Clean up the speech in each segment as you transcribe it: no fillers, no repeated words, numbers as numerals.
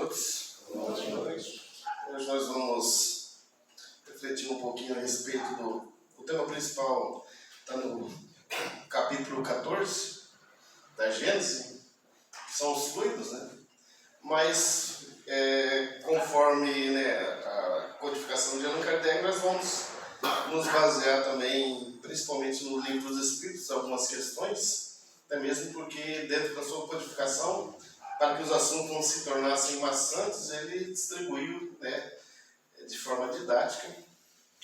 todos. Boa noite. Hoje nós vamos refletir um pouquinho a respeito do tema principal, está no capítulo 14 da Gênesis, que são os fluidos, né? Mas, conforme a codificação de Allan Kardec, nós vamos nos basear também, principalmente no Livro dos Espíritos, algumas questões, até mesmo porque dentro da sua codificação, para que os assuntos não se tornassem maçantes, ele distribuiu, de forma didática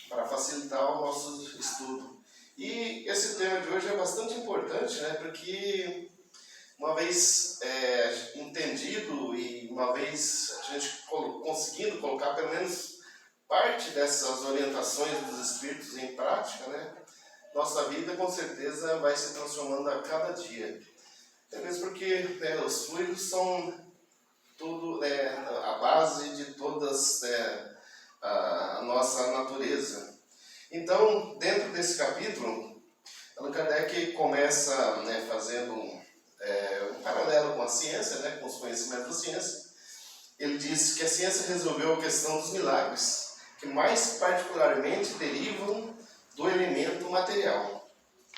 para facilitar o nosso estudo. E esse tema de hoje é bastante importante, porque uma vez entendido e uma vez a gente conseguindo colocar pelo menos parte dessas orientações dos Espíritos em prática, nossa vida com certeza vai se transformando a cada dia. Até mesmo porque os fluidos são tudo, a base de todas a nossa natureza. Então, dentro desse capítulo, Allan Kardec começa fazendo um paralelo com a ciência, com os conhecimentos da ciência. Ele diz que a ciência resolveu a questão dos milagres, que mais particularmente derivam do elemento material,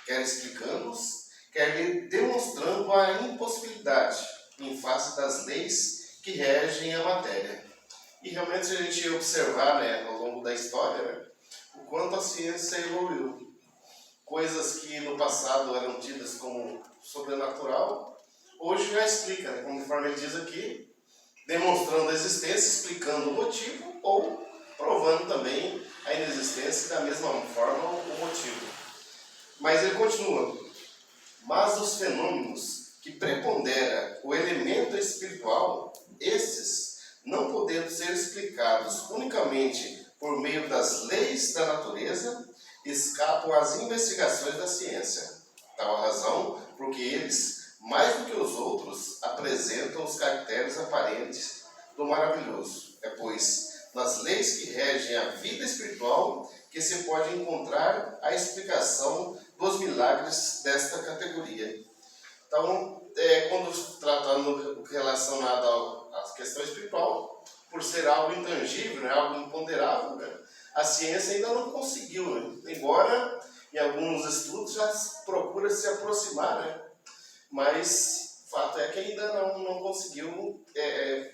quer explicando-os, quer demonstrando a impossibilidade em face das leis que regem a matéria. E realmente, se a gente observar ao longo da história, o quanto a ciência evoluiu. Coisas que no passado eram tidas como sobrenatural, hoje já explica, conforme ele diz aqui, demonstrando a existência, explicando o motivo ou provando também a inexistência da mesma forma o motivo. Mas ele continua. Mas os fenômenos que prepondera o elemento espiritual, esses, não podendo ser explicados unicamente por meio das leis da natureza, escapam às investigações da ciência. Tal a razão porque eles, mais do que os outros, apresentam os caracteres aparentes do maravilhoso. É, pois, nas leis que regem a vida espiritual que se pode encontrar a explicação dos milagres desta categoria. Então, quando tratando relacionado à questão espiritual, por ser algo intangível, algo imponderável, a ciência ainda não conseguiu, embora em alguns estudos já procura se aproximar, mas o fato é que ainda não conseguiu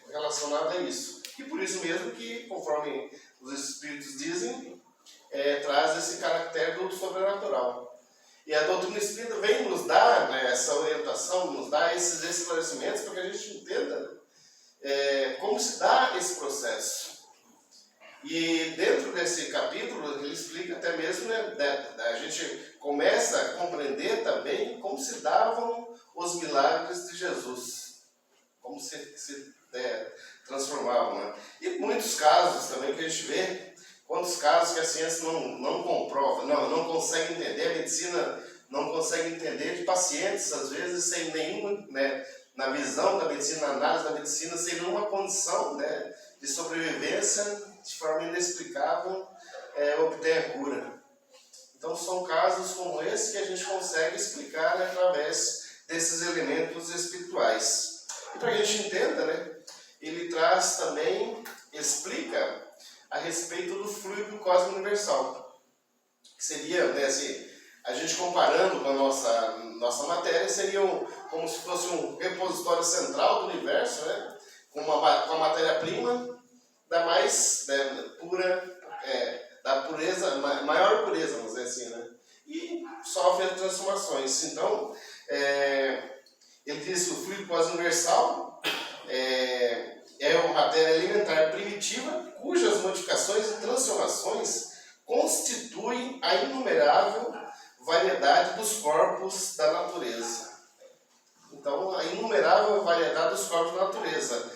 relacionado a isso. E por isso mesmo que, conforme os Espíritos dizem, traz esse caráter do sobrenatural. E a doutrina espírita vem nos dar essa orientação, nos dar esses esclarecimentos para que a gente entenda como se dá esse processo. E dentro desse capítulo, ele explica até mesmo, a gente começa a compreender também como se davam os milagres de Jesus, como se transformavam. E muitos casos também que a gente vê, quantos casos que a ciência não comprova, não consegue entender, a medicina não consegue entender de pacientes, às vezes, sem nenhuma, na visão da medicina, na análise da medicina, sem nenhuma condição de sobrevivência, de forma inexplicável, obter a cura. Então, são casos como esse que a gente consegue explicar através desses elementos espirituais. E para que a gente entenda, ele traz também, explica a respeito do fluido cósmico universal, que seria, a gente comparando com a nossa matéria, seria como se fosse um repositório central do universo, com a matéria-prima da mais pura, da pureza, maior pureza, vamos dizer assim, e sofre as transformações. Então, ele diz que o fluido cósmico universal é uma matéria alimentar primitiva, cujas modificações e transformações constituem a inumerável variedade dos corpos da natureza. Então, a inumerável variedade dos corpos da natureza.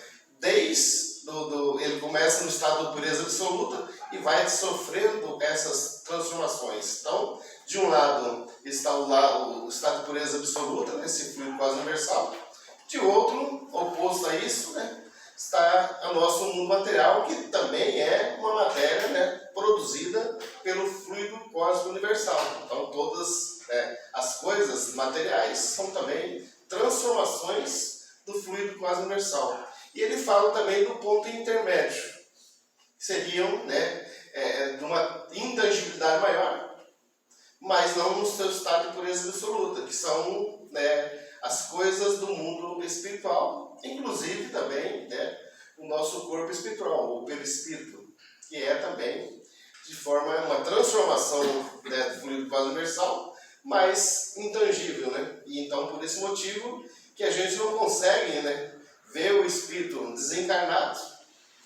Ele começa no estado de pureza absoluta e vai sofrendo essas transformações. Então, de um lado está o estado de pureza absoluta, esse fluido quase universal. De outro, oposto a isso, está o nosso mundo material, que também é uma matéria produzida pelo fluido cósmico universal. Então, todas as coisas materiais são também transformações do fluido cósmico universal. E ele fala também do ponto intermédio, que seriam, né, de uma intangibilidade maior, mas não no seu estado de pureza absoluta, que são, né, as coisas do mundo espiritual, inclusive também, né, o nosso corpo espiritual, o perispírito, que é também de forma uma transformação, né, do fluido quase-universal, mas intangível, né? E então por esse motivo que a gente não consegue, né, ver o espírito desencarnado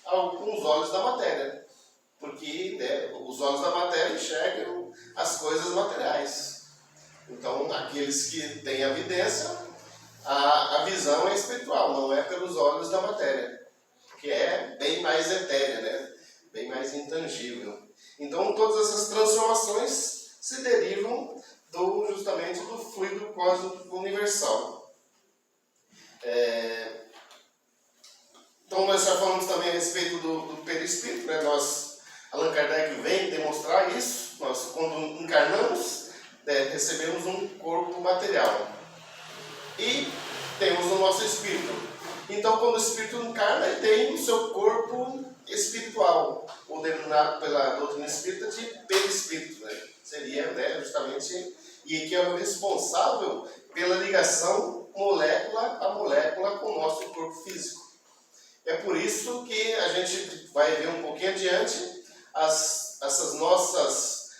com os olhos da matéria, porque, né, os olhos da matéria enxergam as coisas materiais. Então aqueles que têm a evidência, a visão é espiritual, não é pelos olhos da matéria, que é bem mais etérea, né? Bem mais intangível. Então todas essas transformações se derivam justamente do fluido cósmico universal. Então nós já falamos também a respeito do perispírito, né? Allan Kardec vem demonstrar isso. Nós, quando encarnamos, recebemos um corpo material e temos o nosso espírito. Então quando o espírito encarna, ele tem o seu corpo espiritual, ou denominado pela doutrina espírita de perispírito, né? Seria, né, justamente, e que é o responsável pela ligação molécula a molécula com o nosso corpo físico. É por isso que a gente vai ver um pouquinho adiante essas nossas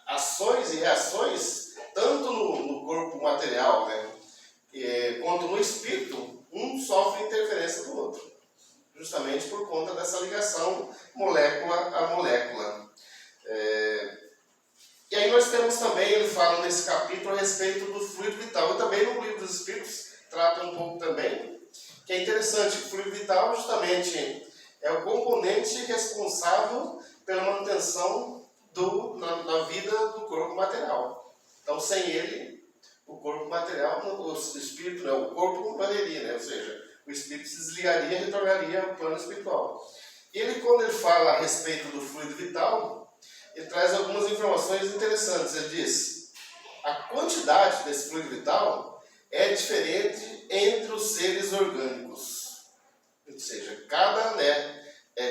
ações e reações, tanto no corpo material, né, quanto no espírito, um sofre interferência do outro, justamente por conta dessa ligação molécula a molécula. E aí nós temos também, ele fala nesse capítulo a respeito do fluido vital. E também no Livro dos Espíritos trata um pouco também, que é interessante, o fluido vital justamente é o componente responsável pela manutenção na vida do corpo material. Então sem ele, o corpo material, o espírito, né, o corpo não valeria, né? Ou seja, o espírito se desligaria e retornaria ao plano espiritual. Ele, quando ele fala a respeito do fluido vital, ele traz algumas informações interessantes. Ele diz: a quantidade desse fluido vital é diferente entre os seres orgânicos. Ou seja, cada, né,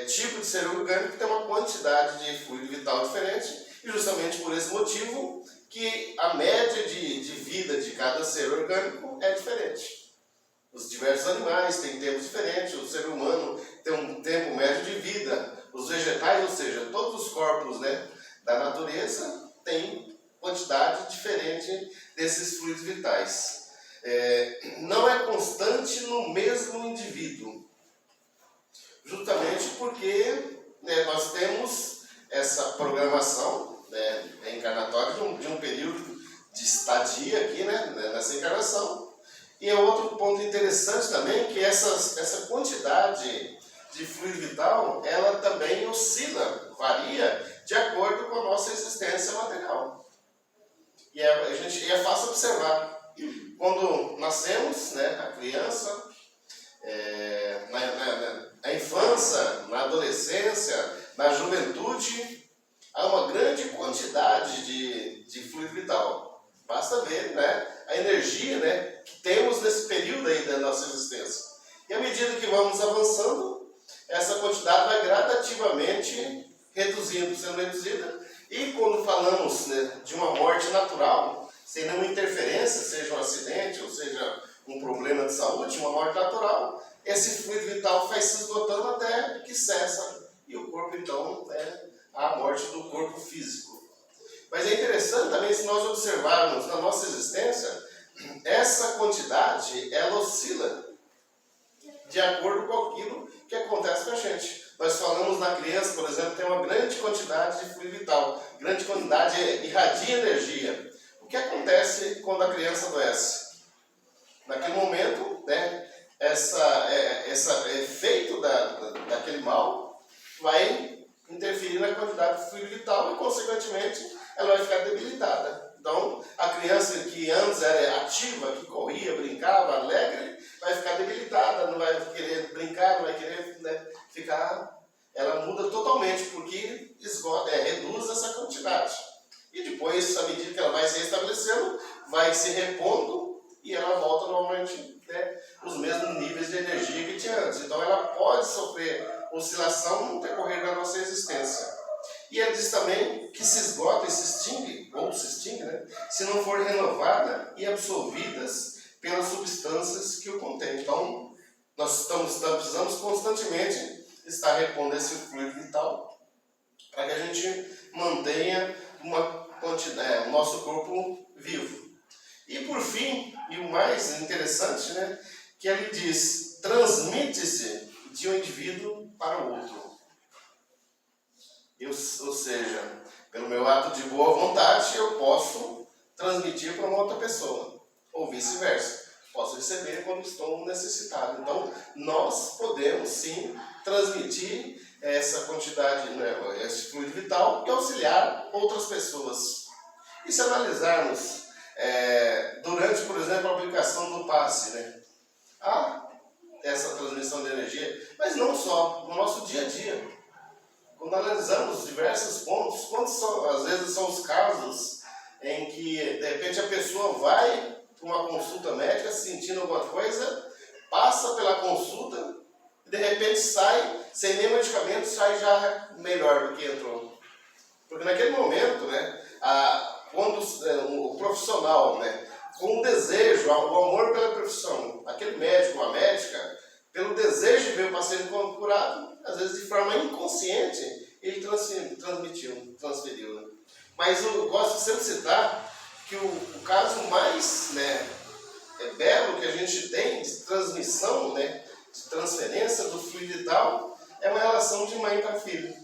tipo de ser orgânico tem uma quantidade de fluido vital diferente, e justamente por esse motivo que a média de vida de cada ser orgânico é diferente. Os diversos animais têm tempos diferentes, o ser humano tem um tempo médio de vida, os vegetais, ou seja, todos os corpos, né, da natureza têm quantidade diferente desses fluidos vitais. Não é constante no mesmo indivíduo, justamente porque, né, nós temos essa programação, né, reencarnatória de um período de estadia aqui, né, nessa encarnação. E é outro ponto interessante também, que essa quantidade de fluido vital, ela também oscila, varia de acordo com a nossa existência material. E é fácil observar. Quando nascemos, né, a criança, na infância, na adolescência, na juventude, há uma grande quantidade de fluido vital. Basta ver, né, a energia, né, que temos nesse período aí da nossa existência. E à medida que vamos avançando, essa quantidade vai gradativamente sendo reduzida. E quando falamos, né, de uma morte natural, sem nenhuma interferência, seja um acidente ou seja um problema de saúde, uma morte natural, esse fluido vital vai se esgotando até que cessa. E o corpo, então, a morte do corpo físico. Mas é interessante também, se nós observarmos na nossa existência, essa quantidade, ela oscila de acordo com aquilo que acontece com a gente. Nós falamos na criança, por exemplo, tem uma grande quantidade de fluido vital, grande quantidade irradia energia. O que acontece quando a criança adoece? Naquele momento, né, esse efeito daquele mal vai interferir na quantidade de fluido vital e, consequentemente, ela vai ficar debilitada. Então, a criança que antes era ativa, que corria, brincava, alegre, vai ficar debilitada, não vai querer brincar, não vai querer, né, ficar... Ela muda totalmente, porque reduz essa quantidade. E depois, à medida que ela vai se restabelecendo, vai se repondo e ela volta normalmente, né, os mesmos níveis de energia que tinha antes. Então ela pode sofrer oscilação no decorrer da nossa existência. E ele diz também que se esgota e se extingue, né, se não for renovada e absorvidas pelas substâncias que o contêm. Então, nós precisamos constantemente estar repondo esse fluido vital para que a gente mantenha o nosso corpo vivo. E por fim, e o mais interessante, né, que ele diz, transmite-se de um indivíduo para o outro. Ou seja, pelo meu ato de boa vontade, eu posso transmitir para uma outra pessoa, ou vice-versa. Posso receber quando estou necessitado. Então, nós podemos sim transmitir essa quantidade, né, esse fluido vital e auxiliar outras pessoas. E se analisarmos, durante, por exemplo, a aplicação do passe, né, há essa transmissão de energia, mas não só, no nosso dia a dia. Quando analisamos diversos pontos, às vezes são os casos em que, de repente, a pessoa vai para uma consulta médica sentindo alguma coisa, passa pela consulta e, de repente, sai, sem nenhum medicamento, sai já melhor do que entrou. Porque naquele momento, né, quando o profissional, né, com o desejo, o amor pela profissão, aquele médico ou a médica, pelo desejo de ver o paciente curado, às vezes de forma inconsciente, ele transferiu. Né? Mas eu gosto de sempre citar que o caso mais, né, belo que a gente tem de transmissão, né, de transferência do fluido vital é uma relação de mãe para filho.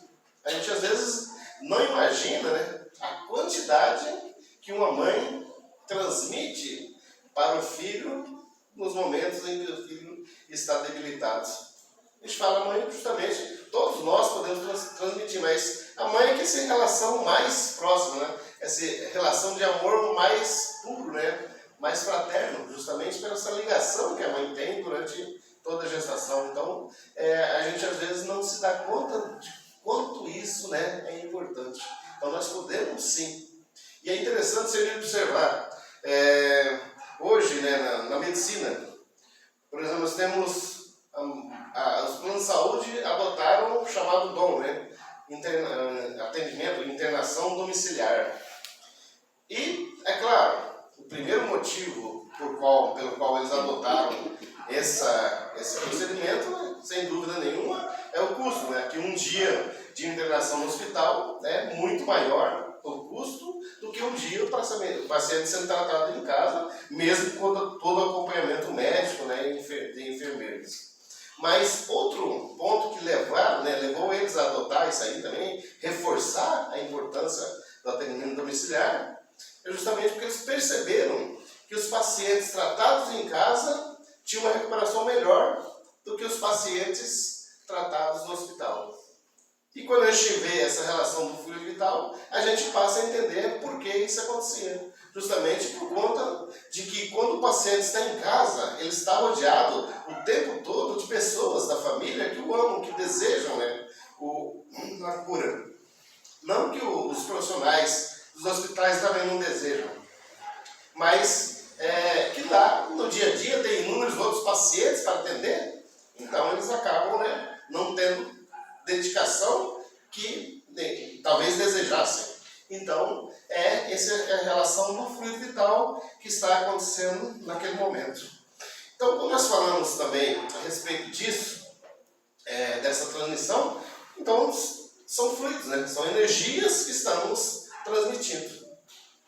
A gente às vezes não imagina, né, a quantidade que uma mãe transmite para o filho nos momentos em que o filho está debilitado. A gente fala mãe justamente, todos nós podemos transmitir, mas a mãe é que essa relação mais próxima, né? Essa relação de amor mais puro, né? Mais fraterno, justamente pela essa ligação que a mãe tem durante toda a gestação. Então, a gente às vezes não se dá conta de quanto isso, né, é importante. Então, nós podemos sim. E é interessante se a gente observar, hoje, né, na medicina, por exemplo, nós temos os planos de saúde adotaram o chamado DOM, né? Atendimento, internação domiciliar. E, é claro, o primeiro motivo pelo qual eles adotaram esse procedimento, sem dúvida nenhuma, é o custo, né? Que um dia de internação no hospital é muito maior o custo do que um dia para o paciente sendo tratado em casa, mesmo com todo o acompanhamento médico, né, de enfermeiros. Mas outro ponto que levou eles a adotar isso aí também, reforçar a importância do atendimento domiciliar, é justamente porque eles perceberam que os pacientes tratados em casa tinham uma recuperação melhor do que os pacientes tratados no hospital. E quando a gente vê essa relação do fluido vital, a gente passa a entender por que isso acontecia. Justamente por conta de que quando o paciente está em casa, ele está rodeado o tempo todo de pessoas da família que o amam, que desejam, né, a cura. Não que os profissionais dos hospitais também não desejam, mas que lá no dia a dia tem inúmeros outros pacientes para atender, então eles acabam, né, não tendo dedicação que talvez desejassem. Então, essa é a relação do fluido vital que está acontecendo naquele momento. Então, quando nós falamos também a respeito disso, dessa transmissão, então são fluidos, né? São energias que estamos transmitindo.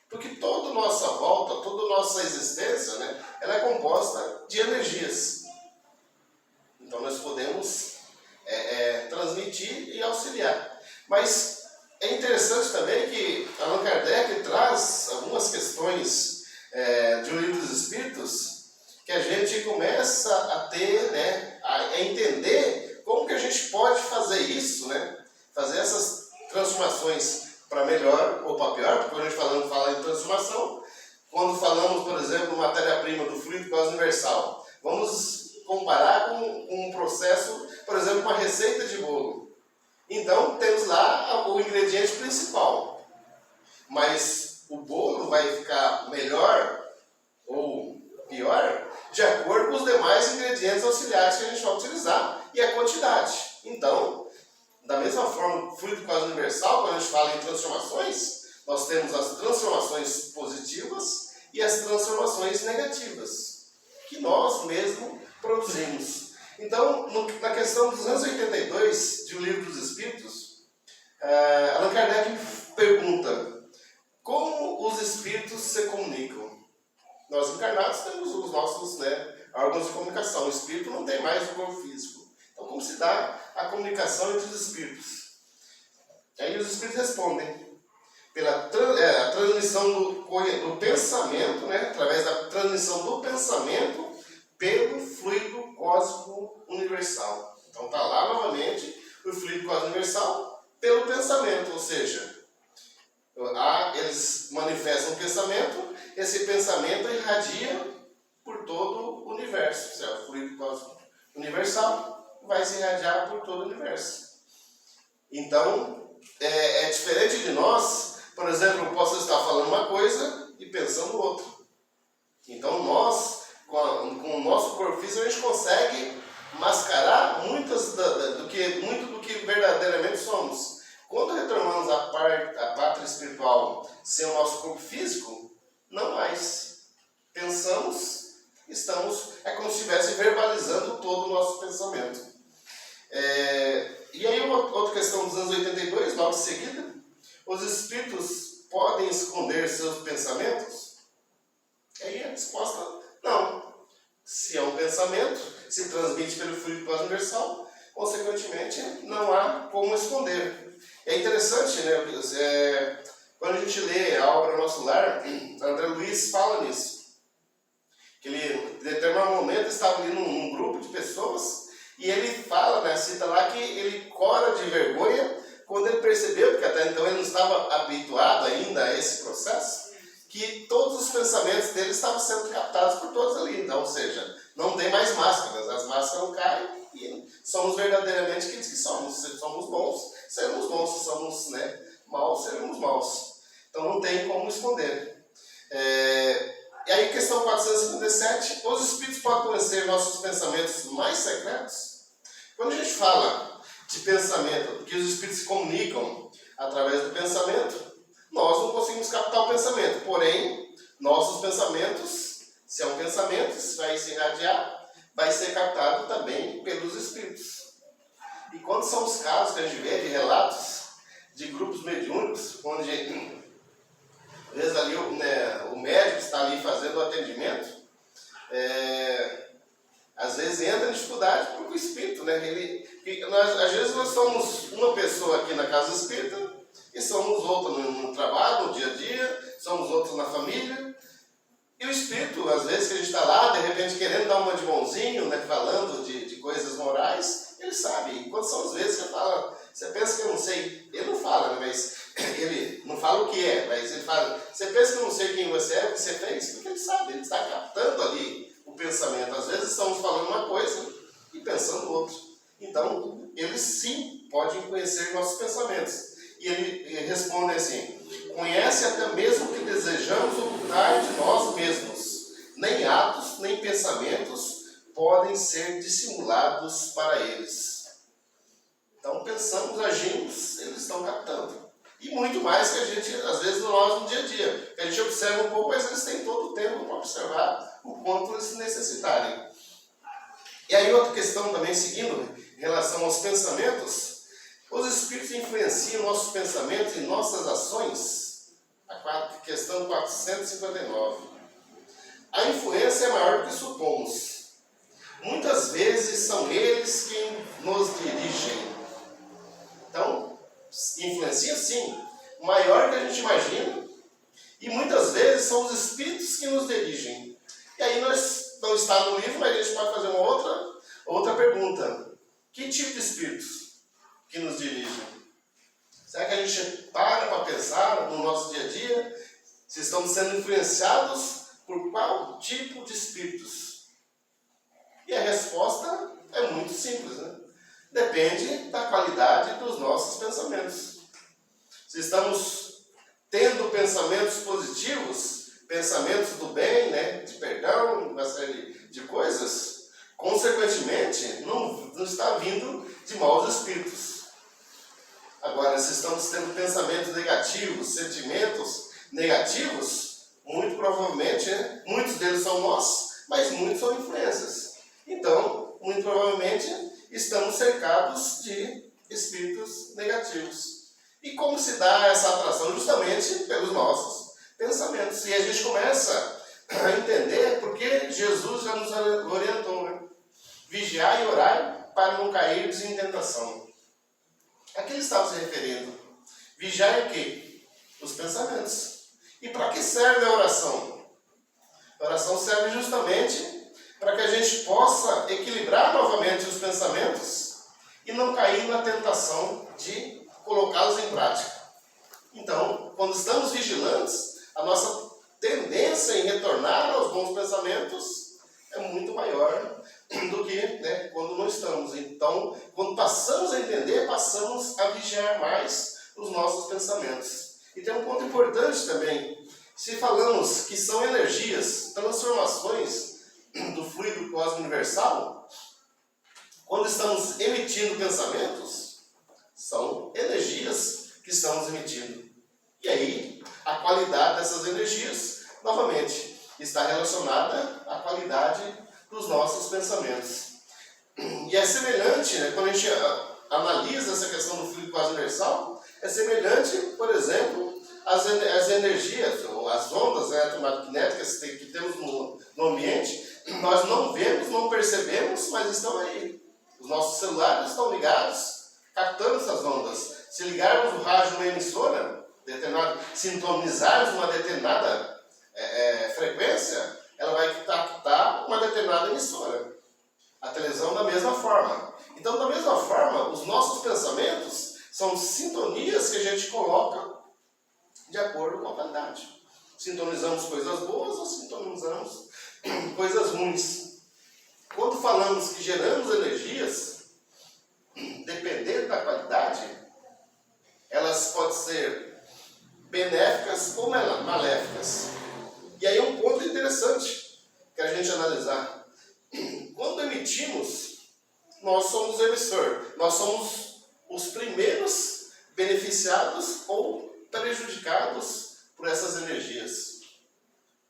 Porque toda a nossa volta, toda a nossa existência, né, ela é composta de energias. Então, nós podemos transmitir e auxiliar. Mas é interessante também que Allan Kardec traz algumas questões de O Livro dos Espíritos que a gente começa a ter, né, a entender como que a gente pode fazer isso, né, fazer essas transformações para melhor ou para pior, porque quando a gente fala em transformação, quando falamos, por exemplo, matéria-prima do fluido quase universal, vamos comparar com um processo, por exemplo, uma receita de bolo. Então, temos lá o ingrediente principal. Mas o bolo vai ficar melhor ou pior de acordo com os demais ingredientes auxiliares que a gente vai utilizar e a quantidade. Então, da mesma forma, o fluido quase universal, quando a gente fala em transformações, nós temos as transformações positivas e as transformações negativas, que nós mesmos produzimos. Então, na questão 282 de O Livro dos Espíritos, Allan Kardec pergunta: como os espíritos se comunicam? Nós encarnados temos os nossos órgãos de comunicação. O espírito não tem mais o corpo físico. Então, como se dá a comunicação entre os espíritos? Aí os espíritos respondem pela a transmissão do pensamento, através da transmissão do pensamento pelo fluido cósmico universal. Então está lá novamente o fluido cósmico universal pelo pensamento, ou seja, eles manifestam o pensamento, esse pensamento irradia por todo o universo. Ou seja, o fluido cósmico universal vai se irradiar por todo o universo. Então, é diferente de nós. Por exemplo, eu posso estar falando uma coisa e pensando outra. Então nós, com o nosso corpo físico, a gente consegue mascarar muito do que verdadeiramente somos. Quando retornamos à pátria espiritual sem o nosso corpo físico, não mais. Pensamos, é como se estivesse verbalizando todo o nosso pensamento. E aí outra questão dos anos 82, logo em seguida: os espíritos podem esconder seus pensamentos? E aí a resposta: não. Se é um pensamento, se transmite pelo fluido cósmico universal, consequentemente não há como esconder. É interessante, quando a gente lê a obra Nosso Lar, André Luiz fala nisso. Que ele, em determinado momento, estava ali num grupo de pessoas e ele fala, cita lá que ele cora de vergonha quando ele percebeu, que até então ele não estava habituado ainda a esse processo, que todos os pensamentos dele estavam sendo captados por todos ali. Então, ou seja, não tem mais máscaras, as máscaras caem e somos verdadeiramente quem diz que somos. Se somos bons, seremos bons. Se somos maus, seremos maus. Então não tem como esconder. E aí, questão 457, os espíritos podem conhecer nossos pensamentos mais secretos? Quando a gente fala de pensamento, que os espíritos se comunicam através do pensamento, nós não conseguimos captar o pensamento. Porém, nossos pensamentos, se é um pensamento, isso vai se irradiar, vai ser captado também pelos espíritos. E quando são os casos que a gente vê de relatos de grupos mediúnicos, onde às vezes ali o médico está ali fazendo o atendimento, às vezes entra em dificuldade porque o espírito, às vezes nós somos uma pessoa aqui na casa espírita e somos outra no trabalho, no dia a dia, somos outros na família. E o espírito, às vezes que a gente está lá, de repente querendo dar uma de bonzinho, falando de coisas morais, ele sabe. E quando são as vezes que ele fala, você pensa que eu não sei, ele não fala, mas ele não fala o que é, mas ele fala, você pensa que eu não sei quem você é, o que você fez? Porque ele sabe, ele está captando ali o pensamento. Às vezes estamos falando uma coisa e pensando outra. Então, eles sim podem conhecer nossos pensamentos. E ele responde assim: conhece até mesmo o que desejamos ocultar de nós mesmos. Nem atos, nem pensamentos podem ser dissimulados para eles. Então, pensamos, agimos, eles estão captando. E muito mais que a gente, às vezes, nós no dia a dia. A gente observa um pouco, mas eles têm todo o tempo para observar o quanto eles necessitarem. E aí outra questão também, seguindo, em relação aos pensamentos: os espíritos influenciam nossos pensamentos e nossas ações? A questão 459. A influência é maior do que supomos. Muitas vezes são eles quem nos dirigem. Então, influencia sim, maior do que a gente imagina, e muitas vezes são os espíritos que nos dirigem. E aí nós, não está no livro, mas a gente pode fazer uma outra pergunta: que tipo de espíritos que nos dirigem? Será que a gente para pensar no nosso dia a dia se estamos sendo influenciados por qual tipo de espíritos? E a resposta é muito simples, Depende da qualidade dos nossos pensamentos. Se estamos tendo pensamentos positivos, pensamentos do bem, né, de perdão, uma série de coisas, consequentemente, não está vindo de maus espíritos. Agora, se estamos tendo pensamentos negativos, sentimentos negativos, muito provavelmente, né, muitos deles são nossos, mas muitos são influências. Então, muito provavelmente, estamos cercados de espíritos negativos. E como se dá essa atração? Justamente pelos nossos pensamentos. E a gente começa a entender porque Jesus já nos orientou, né? Vigiai e orai para não cairdes em tentação. A que ele estava se referindo? Vigiai o quê? Os pensamentos. E para que serve a oração? A oração serve justamente para que a gente possa equilibrar novamente os pensamentos e não cair na tentação de colocá-los em prática. Então, quando estamos vigilantes, a nossa tendência em retornar aos bons pensamentos é muito maior do que, né, quando não estamos. Então, quando passamos a entender, passamos a vigiar mais os nossos pensamentos. E tem um ponto importante também. Se falamos que são energias, transformações do fluido cósmico universal, quando estamos emitindo pensamentos, são energias que estamos emitindo. E aí, a qualidade dessas energias, novamente, está relacionada à qualidade dos nossos pensamentos. E é semelhante, né, quando a gente analisa essa questão do fluido quase universal, é semelhante, por exemplo, às energias, ou as ondas eletromagnéticas que temos no ambiente. Nós não vemos, não percebemos, mas estão aí. Os nossos celulares estão ligados, captando essas ondas. Se ligarmos o rádio numa emissora, sintonizarmos uma determinada frequência, ela vai captar uma determinada emissora. A televisão da mesma forma. Então, da mesma forma, os nossos pensamentos são sintonias que a gente coloca de acordo com a qualidade. Sintonizamos coisas boas ou sintonizamos coisas ruins. Quando falamos que geramos energias, dependendo da qualidade, elas podem ser benéficas ou maléficas. E aí um ponto interessante que a gente analisar. Quando emitimos, nós somos o emissor. Nós somos os primeiros beneficiados ou prejudicados por essas energias.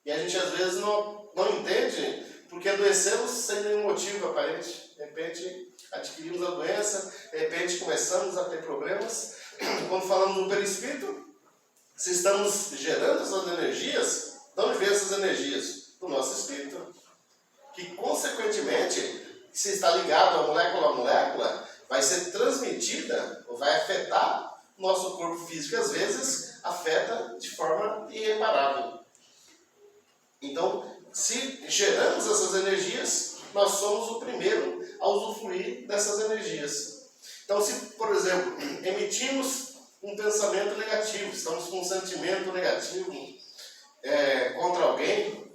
E a gente às vezes não entende porque adoecemos sem nenhum motivo aparente. De repente adquirimos a doença, de repente começamos a ter problemas. Quando falamos no perispírito, se estamos gerando essas energias, de onde vem essas energias? Do nosso espírito. Que consequentemente, se está ligado a molécula, vai ser transmitida ou vai afetar o nosso corpo físico. Às vezes afeta de forma irreparável. Então, se geramos essas energias, nós somos o primeiro a usufruir dessas energias. Então, se, por exemplo, emitimos um pensamento negativo, estamos com um sentimento negativo contra alguém,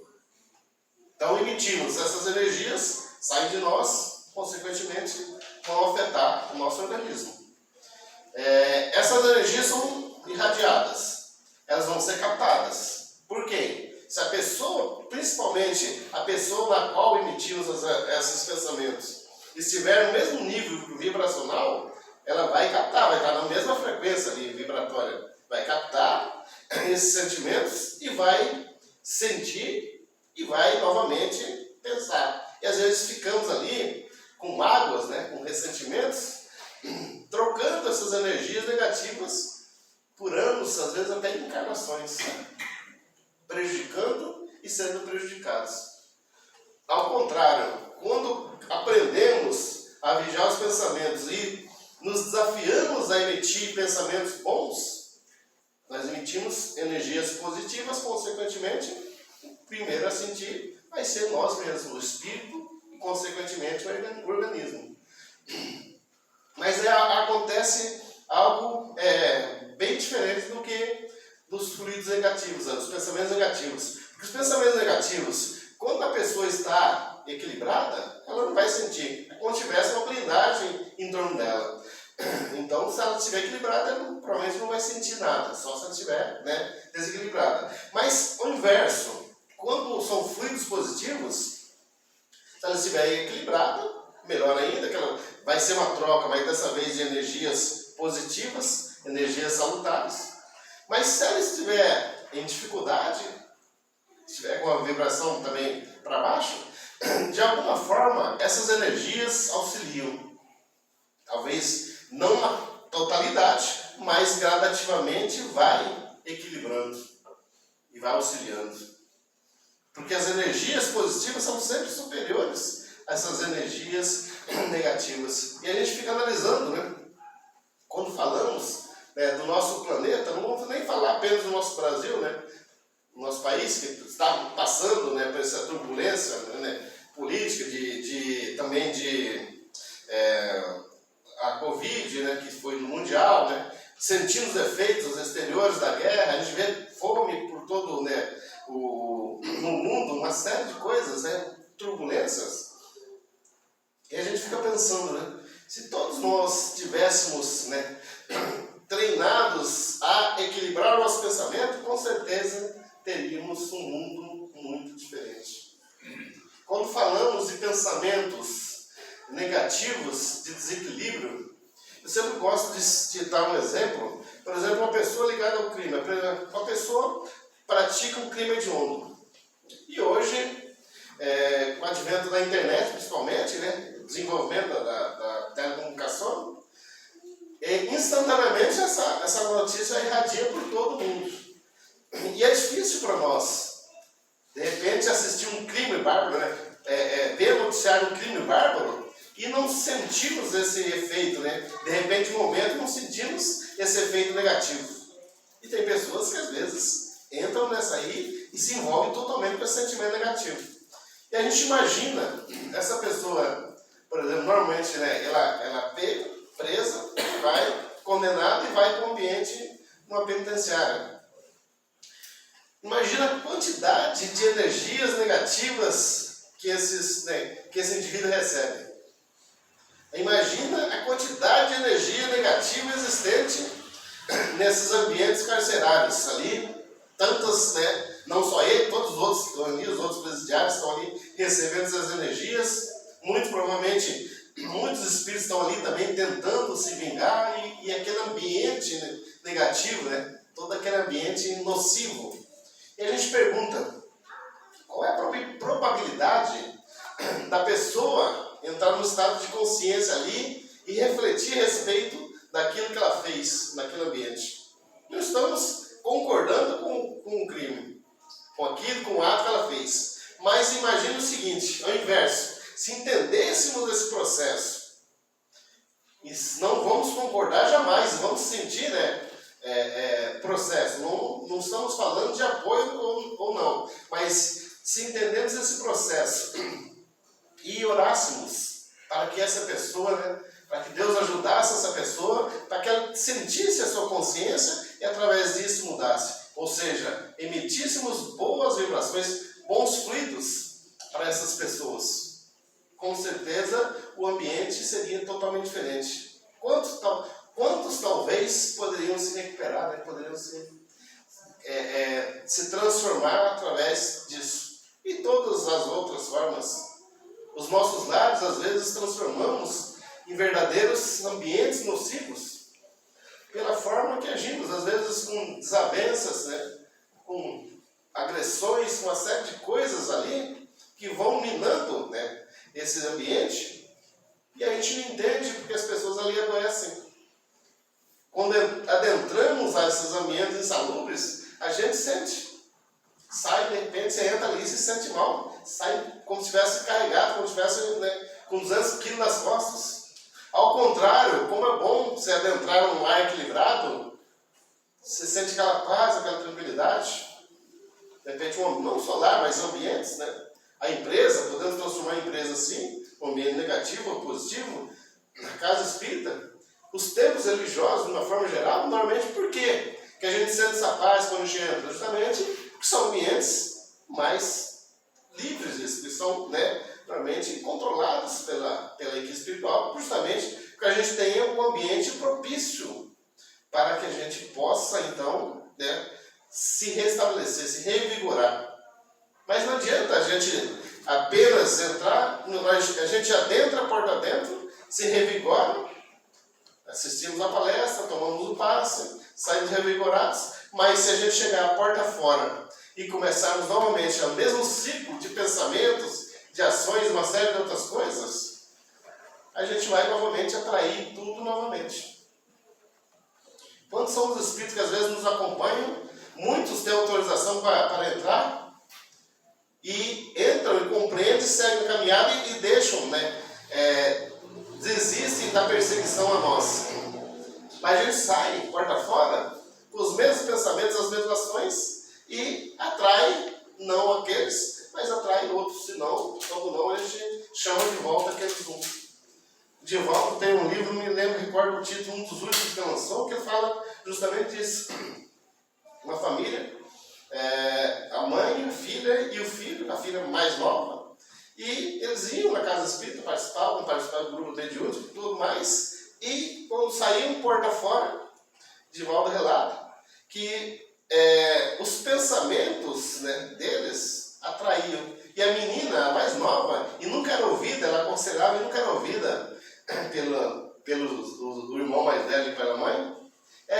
então emitimos essas energias, saem de nós, consequentemente vão afetar o nosso organismo. Essas energias são irradiadas, elas vão ser captadas. Por quê? Se a pessoa, principalmente a pessoa na qual emitimos esses pensamentos, estiver no mesmo nível vibracional, ela vai captar, vai estar na mesma frequência ali, vibratória. Vai captar esses sentimentos e vai sentir e vai novamente pensar. E às vezes ficamos ali com mágoas, né, com ressentimentos, trocando essas energias negativas por anos, às vezes até encarnações, prejudicando e sendo prejudicados. Ao contrário, quando aprendemos a vigiar os pensamentos e nos desafiamos a emitir pensamentos bons, nós emitimos energias positivas, consequentemente, o primeiro a sentir vai ser nós mesmos, o espírito e, consequentemente, o organismo. Mas acontece algo bem diferente do que dos fluidos negativos, dos pensamentos negativos. Porque os pensamentos negativos, quando a pessoa está equilibrada, ela não vai sentir. É como se tivesse uma blindagem em torno dela. Então, se ela estiver equilibrada, ela provavelmente não vai sentir nada, só se ela estiver, né, desequilibrada. Mas o inverso, quando são fluidos positivos, se ela estiver equilibrada, melhor ainda, que ela vai ser uma troca, mas dessa vez de energias positivas, energias salutares. Mas se ela estiver em dificuldade, estiver com a vibração também para baixo, de alguma forma essas energias auxiliam. Talvez não na totalidade, mas gradativamente vai equilibrando e vai auxiliando. Porque as energias positivas são sempre superiores a essas energias negativas. E a gente fica analisando, né? Quando falamos, né, do nosso planeta, não vamos nem falar apenas do nosso Brasil, né? O nosso país que está passando, né, por essa turbulência, né, política, também de a Covid, né, que foi no mundial, né, sentindo os efeitos exteriores da guerra, a gente vê fome por todo, né, no mundo, uma série de coisas, né, turbulências. E a gente fica pensando, né, se todos nós tivéssemos, né, treinados a equilibrar o nosso pensamento, com certeza teríamos um mundo muito diferente. Quando falamos de pensamentos negativos, de desequilíbrio, eu sempre gosto de dar um exemplo. Por exemplo, uma pessoa ligada ao crime. Uma pessoa pratica um crime hediondo. E hoje, com o advento da internet, principalmente, né, desenvolvimento da telecomunicação, instantaneamente essa notícia irradia por todo mundo. E é difícil para nós, de repente, assistir um crime bárbaro, né, ver noticiar um crime bárbaro, e não sentimos esse efeito, né? De repente, em um momento, não sentimos esse efeito negativo. E tem pessoas que, às vezes, entram nessa aí e se envolvem totalmente com esse sentimento negativo. E a gente imagina essa pessoa, por exemplo, normalmente, né, ela pega, presa, vai condenada e vai para um ambiente, uma penitenciária. Imagina a quantidade de energias negativas que esse indivíduo recebe. Imagina a quantidade de energia negativa existente nesses ambientes carcerários ali. Tantas, né, não só ele, todos os outros que estão ali, os outros presidiários estão ali recebendo essas energias. Muito provavelmente, muitos espíritos estão ali também tentando se vingar e aquele ambiente, né, negativo, né, todo aquele ambiente nocivo. E a gente pergunta, qual é a probabilidade da pessoa entrar no estado de consciência ali e refletir a respeito daquilo que ela fez naquele ambiente? Não estamos concordando com o crime, com aquilo, com o ato que ela fez. Mas imagine o seguinte, ao inverso, se entendêssemos esse processo, e não vamos concordar jamais, vamos sentir, né, processo, não estamos falando de apoio ou não, mas se entendemos esse processo e orássemos para que essa pessoa, né, para que Deus ajudasse essa pessoa, para que ela sentisse a sua consciência e através disso mudasse. Ou seja, emitíssemos boas vibrações, bons fluidos para essas pessoas. Com certeza o ambiente seria totalmente diferente. Quantos talvez poderiam se recuperar, né? Poderiam se transformar através disso. E todas as outras formas. Os nossos lares, às vezes, transformamos em verdadeiros ambientes nocivos pela forma que agimos, às vezes com desavenças, né? Com agressões, com uma série de coisas ali que vão minando, né, esse ambiente, e a gente não entende porque as pessoas ali adoecem. Quando adentramos a esses ambientes insalubres, a gente sente. Sai, de repente, você entra ali e se sente mal. Sai como se estivesse carregado, como se estivesse, né, com 200 quilos nas costas. Ao contrário, como é bom você adentrar num lar equilibrado, você sente aquela paz, aquela tranquilidade. De repente, não só lar, mas ambientes, né? A empresa, podemos transformar a empresa assim, um ambiente negativo ou positivo, na casa espírita. Os templos religiosos, de uma forma geral, normalmente por quê? Que a gente sente essa paz quando a gente entra? Justamente porque são ambientes mais livres, que são, né, normalmente controlados pela equipe espiritual, justamente que a gente tenha um ambiente propício para que a gente possa, então, né, se restabelecer, se revigorar. Mas não adianta a gente apenas entrar, a gente adentra a porta dentro, se revigora, assistimos a palestra, tomamos o passe, saímos revigorados, mas se a gente chegar à porta fora e começarmos novamente o mesmo ciclo de pensamentos, de ações, uma série de outras coisas, a gente vai novamente atrair tudo novamente. Quando são os espíritos que às vezes nos acompanham, muitos têm autorização para entrar, e entram e compreendem, seguem a caminhada e deixam, né, desistem da perseguição a nós. Mas a gente sai, porta fora, com os mesmos pensamentos, as mesmas ações, e atrai, não aqueles, mas atrai outros, senão, quando não, a gente chama de volta aqueles um. Divaldo tem um livro, não me lembro, recordo o título, um dos últimos que lançou, que fala justamente disso. Uma família, a mãe, a filha e o filho, a filha mais nova, e eles iam na casa espírita, participavam do grupo de Jude e tudo mais, e quando saíam porta fora, Divaldo relata que os pensamentos, né, deles atraíam. E a menina, a mais nova, e nunca era ouvida, ela aconselhava e nunca era ouvida pelo irmão mais velho e pela mãe,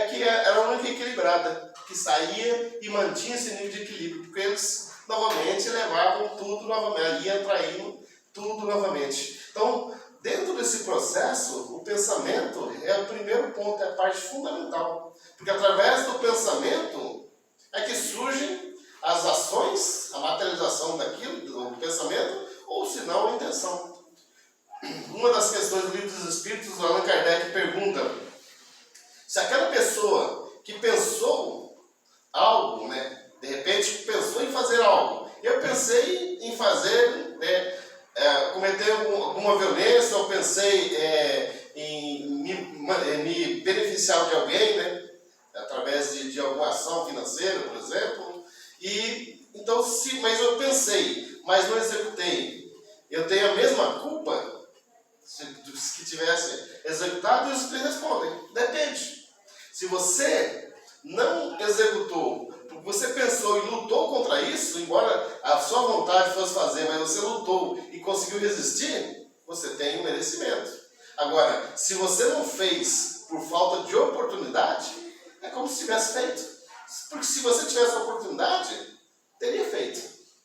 que era a única equilibrada, que saía e mantinha esse nível de equilíbrio, porque eles novamente levavam tudo novamente, iam atraindo tudo novamente. Então, dentro desse processo, o pensamento é o primeiro ponto, é a parte fundamental, porque através do pensamento é que surgem as ações, a materialização daquilo, do pensamento, ou se não, a intenção. Uma das questões do Livro dos Espíritos, o Allan Kardec pergunta se aquela pessoa que pensou algo, né, de repente pensou em fazer algo, eu pensei em fazer, né, cometer alguma violência, eu pensei em me beneficiar de alguém, né, através de alguma ação financeira, por exemplo, e então, mas eu pensei, mas não executei, eu tenho a mesma culpa que tivesse executado? E os espíritos respondem, depende. Se você não executou, porque você pensou e lutou contra isso, embora a sua vontade fosse fazer, mas você lutou e conseguiu resistir, você tem um merecimento. Agora, se você não fez por falta de oportunidade, é como se tivesse feito. Porque se você tivesse a oportunidade, teria feito.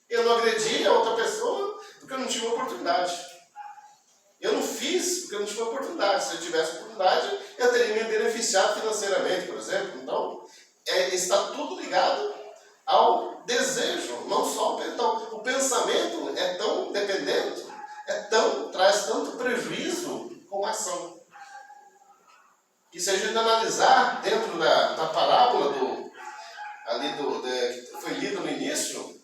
Eu não agredi a outra pessoa porque eu não tive oportunidade. Eu não fiz porque eu não tive oportunidade. Se eu tivesse oportunidade, eu teria me beneficiado financeiramente, por exemplo. Então, está tudo ligado ao desejo, não só o pensamento é tão dependente, traz tanto prejuízo como ação. E se a gente analisar dentro da parábola que foi lida no início,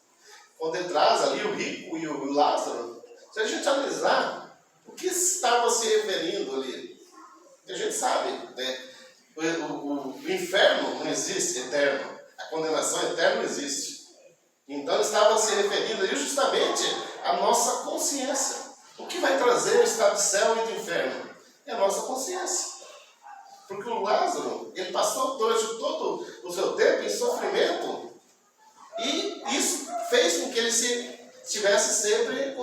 quando ele traz ali o rico e o Lázaro, se a gente analisar o que estava se referindo ali, a gente sabe, né? O inferno não existe eterno, a condenação eterna não existe. Então ele estava se referindo ali justamente à nossa consciência. O que vai trazer o estado de céu e do inferno? É a nossa consciência. Porque o Lázaro, ele passou durante todo o seu tempo em sofrimento, e isso fez com que ele estivesse sempre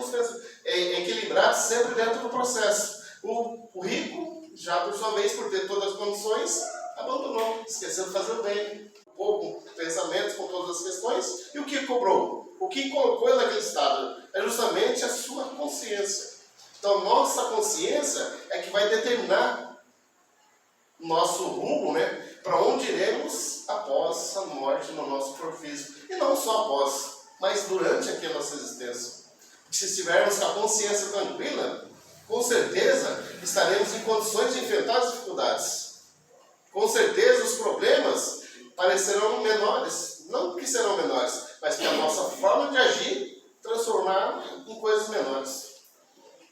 equilibrado, sempre dentro do processo. O rico, já por sua vez, por ter todas as condições, abandonou, esqueceu de fazer o bem, pouco pensamento com todas as questões. E o que cobrou? O que colocou ele naquele estado? É justamente a sua consciência. Então, nossa consciência é que vai determinar nosso rumo, né, para onde iremos após a morte no nosso corpo físico. E não só após, mas durante aqui a nossa existência. Se estivermos com a consciência tranquila, com certeza estaremos em condições de enfrentar as dificuldades. Com certeza os problemas parecerão menores, não que serão menores, mas que a nossa forma de agir transformar em coisas menores.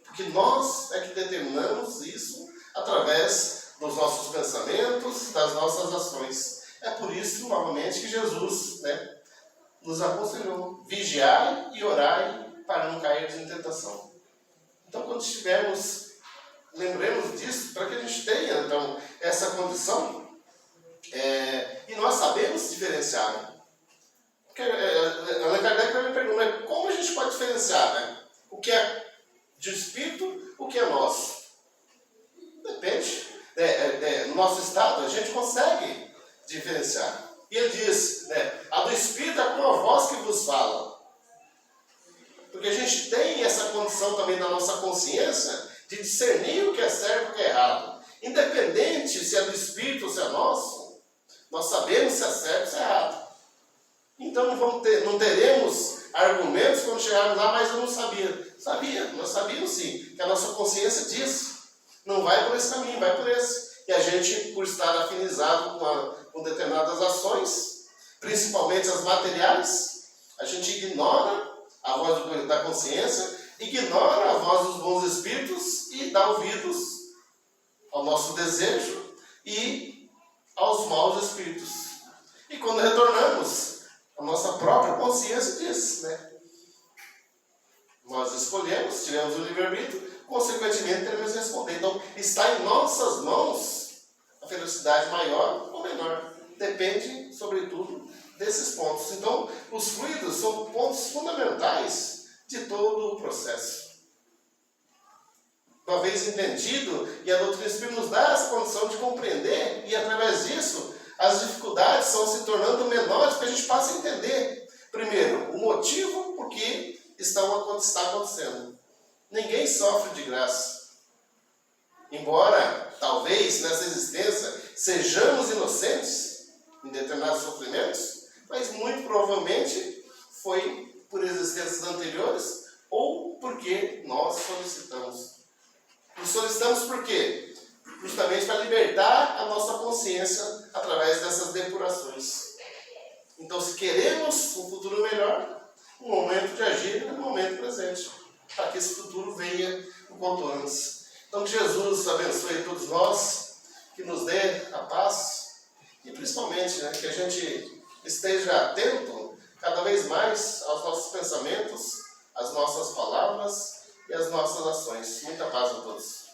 Porque nós é que determinamos isso através dos nossos pensamentos, das nossas ações. É por isso, novamente, que Jesus, né, nos aconselhou: vigiai e orai para não cair em tentação. Então, quando estivermos lembremos disso para que a gente tenha, então, essa condição e nós sabemos diferenciar, né? Porque Allan Kardec também pergunta, como a gente pode diferenciar, né? O que é de espírito, o que é nosso? Depende. No nosso estado, a gente consegue diferenciar. E ele diz, né, a do espírito é como a voz que vos fala. Porque a gente tem essa condição também na nossa consciência de discernir o que é certo e o que é errado. Independente se é do espírito ou se é nosso, nós sabemos se é certo ou se é errado. Então não teremos argumentos quando chegarmos lá, mas eu não sabia. Nós sabíamos sim, que a nossa consciência diz. Não vai por esse caminho, vai por esse. E a gente, por estar afinizado com determinadas ações, principalmente as materiais, a gente ignora a voz da consciência, ignora a voz dos bons espíritos e dá ouvidos ao nosso desejo e aos maus espíritos. E quando retornamos, a nossa própria consciência diz, né? Nós escolhemos, tivemos o livre-arbítrio, consequentemente teremos que responder. Então, está em nossas mãos a felicidade maior ou menor. Depende, sobretudo, desses pontos. Então, os fluidos são pontos fundamentais de todo o processo. Uma vez entendido, e a doutrina espírita nos dá essa condição de compreender, e através disso, as dificuldades estão se tornando menores, para a gente passe a entender, primeiro, o motivo por que está acontecendo. Ninguém sofre de graça. Embora, talvez, nessa existência, sejamos inocentes em determinados sofrimentos, mas muito provavelmente foi por existências anteriores ou porque nós solicitamos. E solicitamos por quê? Justamente para libertar a nossa consciência através dessas depurações. Então, se queremos um futuro melhor, o momento de agir é o momento presente, para que esse futuro venha o quanto antes. Então, que Jesus abençoe todos nós, que nos dê a paz e principalmente, né, que a gente esteja atento cada vez mais aos nossos pensamentos, às nossas palavras e às nossas ações. Muita paz a todos.